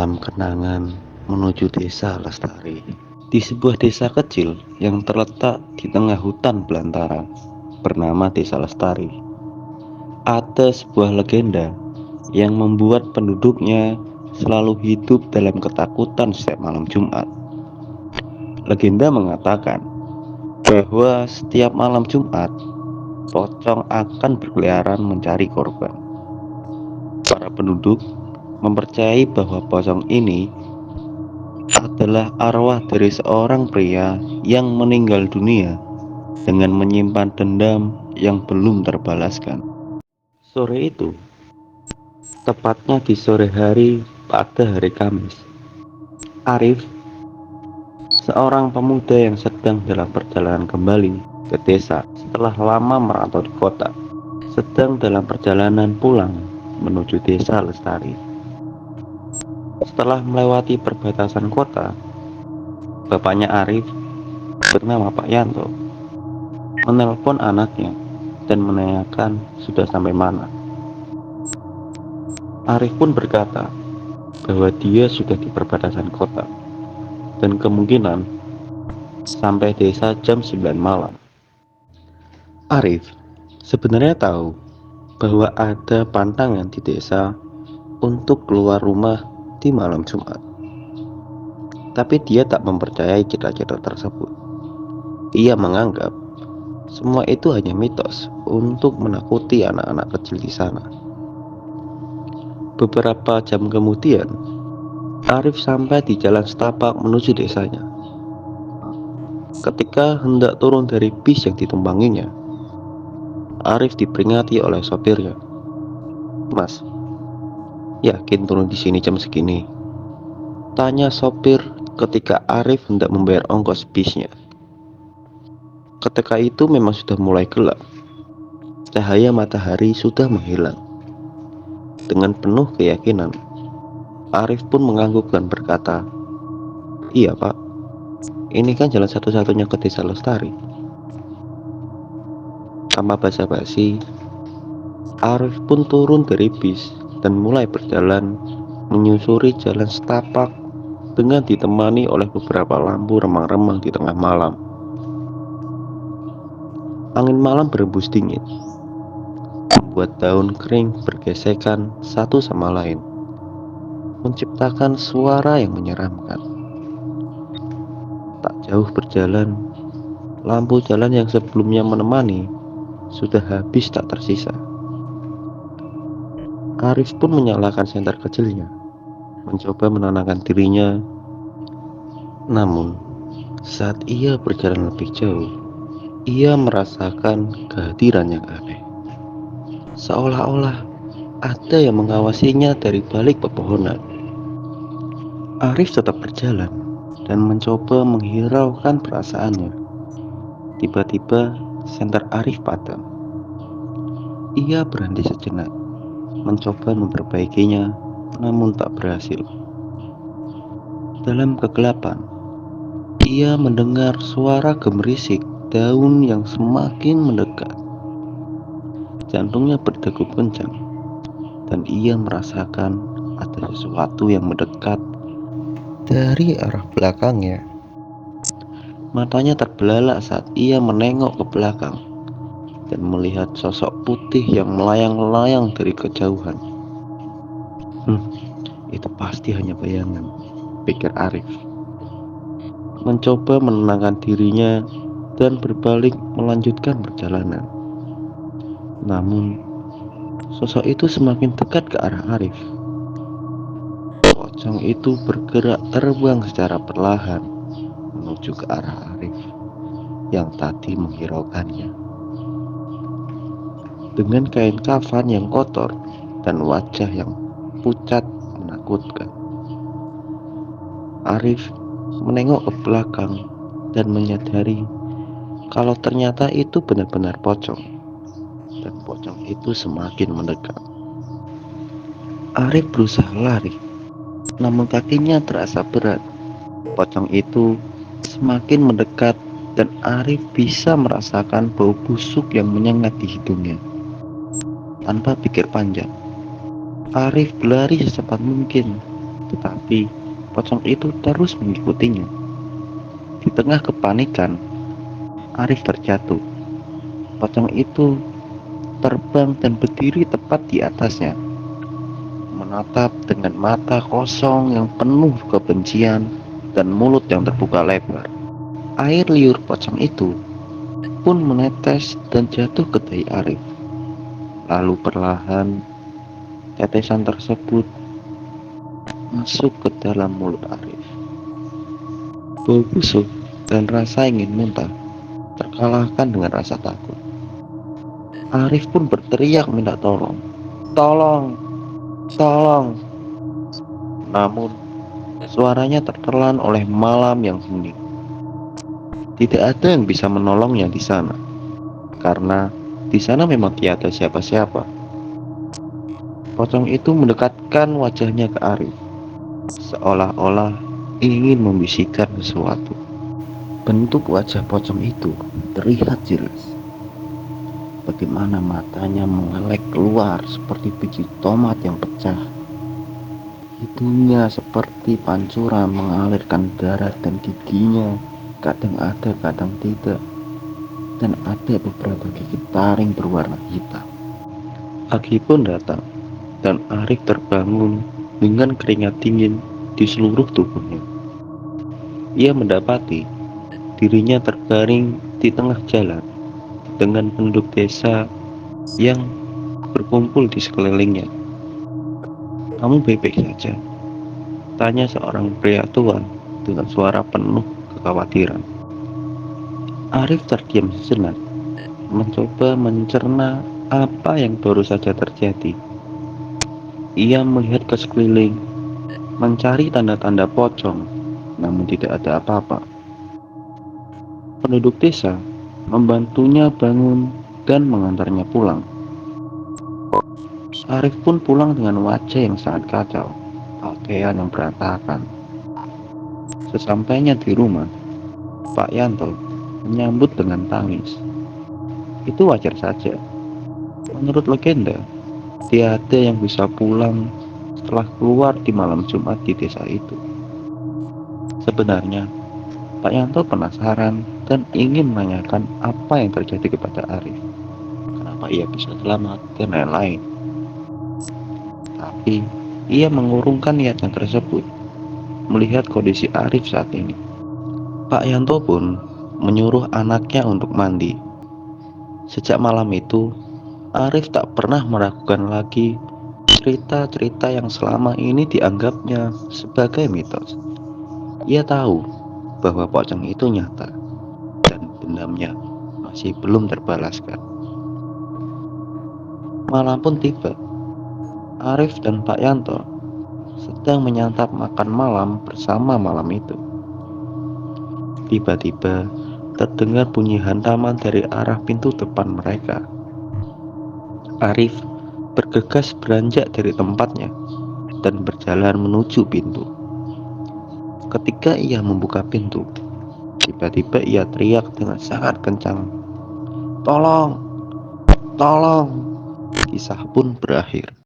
dalam kenangan menuju desa lestari. Di sebuah desa kecil yang terletak di tengah hutan belantara bernama Desa Lestari, ada sebuah legenda yang membuat penduduknya selalu hidup dalam ketakutan setiap malam Jumat. Legenda mengatakan bahwa setiap malam Jumat, pocong akan berkeliaran mencari korban. Para penduduk mempercayai bahwa pocong ini adalah arwah dari seorang pria yang meninggal dunia dengan menyimpan dendam yang belum terbalaskan. Sore itu, tepatnya di sore hari pada hari Kamis, Arif, seorang pemuda yang sedang dalam perjalanan kembali ke desa setelah lama merantau di kota, sedang dalam perjalanan pulang menuju Desa Lestari. Setelah melewati perbatasan kota, bapaknya Arif bernama Pak Yanto menelpon anaknya dan menanyakan sudah sampai mana. Arif pun berkata bahwa dia sudah di perbatasan kota dan kemungkinan sampai desa jam 9 malam. Arif sebenarnya tahu bahwa ada pantangan di desa untuk keluar rumah di malam Jumat. Tapi dia tak mempercayai cita-cita tersebut. Ia menganggap semua itu hanya mitos untuk menakuti anak-anak kecil di sana. Beberapa jam kemudian, Arif sampai di jalan setapak menuju desanya. Ketika hendak turun dari bis yang ditumpanginya, Arif diperingati oleh sopirnya. "Mas, yakin turun di sini jam segini?" tanya sopir ketika Arif hendak membayar ongkos bisnya. Ketika itu memang sudah mulai gelap. Cahaya matahari sudah menghilang. Dengan penuh keyakinan, Arif pun mengangguk dan berkata, "Iya Pak, ini kan jalan satu-satunya ke Desa Lestari." Tanpa basa-basi, Arif pun turun dari bis dan mulai berjalan menyusuri jalan setapak dengan ditemani oleh beberapa lampu remang-remang di tengah malam. Angin malam berembus dingin, membuat daun kering bergesekan satu sama lain, menciptakan suara yang menyeramkan. Tak jauh berjalan, lampu jalan yang sebelumnya menemani sudah habis tak tersisa. Arif pun menyalakan senter kecilnya, mencoba menenangkan dirinya. Namun, saat ia berjalan lebih jauh, ia merasakan kehadiran yang aneh. Seolah-olah ada yang mengawasinya dari balik pepohonan. Arif tetap berjalan dan mencoba menghiraukan perasaannya. Tiba-tiba senter Arif padam. Ia berhenti sejenak, mencoba memperbaikinya, namun tak berhasil. Dalam kegelapan, ia mendengar suara gemerisik daun yang semakin mendekat. Jantungnya berdegup kencang, dan ia merasakan ada sesuatu yang mendekat dari arah belakangnya. Matanya terbelalak saat ia menengok ke belakang dan melihat sosok putih yang melayang-layang dari kejauhan. Itu pasti hanya bayangan, pikir Arif. Mencoba menenangkan dirinya dan berbalik melanjutkan perjalanan. Namun, sosok itu semakin dekat ke arah Arif. Pocong itu bergerak terbang secara perlahan menuju ke arah Arif yang tadi menghiraukannya. Dengan kain kafan yang kotor dan wajah yang pucat menakutkan, Arif menengok ke belakang dan menyadari kalau ternyata itu benar-benar pocong, dan pocong itu semakin mendekat. Arif berusaha lari, namun kakinya terasa berat. Pocong itu semakin mendekat dan Arif bisa merasakan bau busuk yang menyengat di hidungnya. Tanpa pikir panjang, Arif berlari secepat mungkin Tetapi pocong itu terus mengikutinya. Di tengah kepanikan, Arif terjatuh. Pocong itu terbang dan berdiri tepat di atasnya, menatap dengan mata kosong yang penuh kebencian dan mulut yang terbuka lebar. Air liur pocong itu pun menetes dan jatuh ke dahi Arif. Lalu perlahan tetesan tersebut masuk ke dalam mulut Arif. Bau busuk dan rasa ingin muntah terkalahkan dengan rasa takut. Arif pun berteriak minta tolong. Tolong, tolong. Namun suaranya tertelan oleh malam yang hening. Tidak ada yang bisa menolongnya di sana, karena di sana memang tiada siapa-siapa. Pocong itu mendekatkan wajahnya ke Arif, seolah-olah ingin membisikkan sesuatu. Bentuk wajah pocong itu terlihat jelas. Bagaimana matanya mengelek keluar seperti biji tomat yang pecah. Hidungnya seperti pancuran mengalirkan darah dan giginya kadang ada, kadang tidak. Dan ada beberapa gigi taring berwarna hitam. Pagi pun datang dan Arif terbangun dengan keringat dingin di seluruh tubuhnya. Ia mendapati dirinya terbaring di tengah jalan dengan penduduk desa yang berkumpul di sekelilingnya. Kamu baik-baik saja? Tanya seorang pria tua dengan suara penuh kekhawatiran. Arif terdiam sejenak, mencoba mencerna apa yang baru saja terjadi. Ia melihat ke sekeliling, mencari tanda-tanda pocong, namun tidak ada apa-apa. Penduduk desa membantunya bangun dan mengantarnya pulang. Arif pun pulang dengan wajah yang sangat kacau, pakaian yang berantakan. Sesampainya di rumah, Pak Yanto menyambut dengan tangis. Itu wajar saja. Menurut legenda, tiada yang bisa pulang setelah keluar di malam Jumat di desa itu. Sebenarnya, Pak Yanto penasaran dan ingin menanyakan apa yang terjadi kepada Arif. Kenapa ia bisa selamat dan lain-lain. Tapi, ia mengurungkan niatnya tersebut melihat kondisi Arif saat ini. Pak Yanto pun menyuruh anaknya untuk mandi. Sejak malam itu, Arif tak pernah meragukan lagi cerita-cerita yang selama ini dianggapnya sebagai mitos. Ia tahu bahwa pocong itu nyata dan dendamnya masih belum terbalaskan. Malam pun tiba. Arif dan Pak Yanto sedang menyantap makan malam bersama malam itu. Tiba-tiba terdengar bunyi hantaman dari arah pintu depan mereka. Arif bergegas beranjak dari tempatnya dan berjalan menuju pintu. Ketika ia membuka pintu, tiba-tiba ia teriak dengan sangat kencang, "Tolong! Tolong!" Kisah pun berakhir.